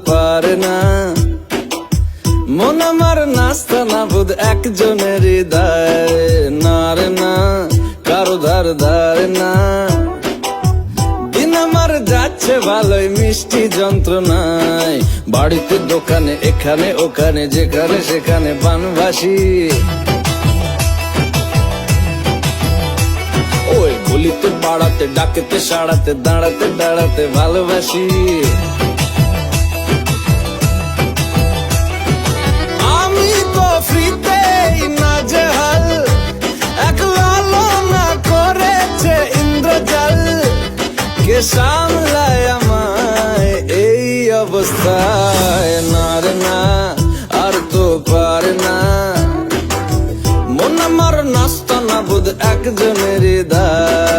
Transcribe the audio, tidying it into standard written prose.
পারে না। মন আমার নাস্তা না বুধ একজনের হৃদয়, না রে না কারো ধার ধারে না। দিন আমার যাচ্ছে ভালোই মিষ্টি যন্ত্রণায়, বাড়িতে দোকানে এখানে ওখানে যেখানে সেখানে বানবাসী। ওই গলিতে পাড়াতে ডাকেতে সাড়াতে দাঁড়াতে দাঁড়াতে ভালোবাসি। আমি তো ফ্রিতেই নাজেহাল, একলা না করেছে ইন্দ্রজাল। কে সামলায় আমায় এই অবস্থায়, না রে না আর তো পারে না। মন আমার নাস্তা না বুধ একজনের হৃদয়।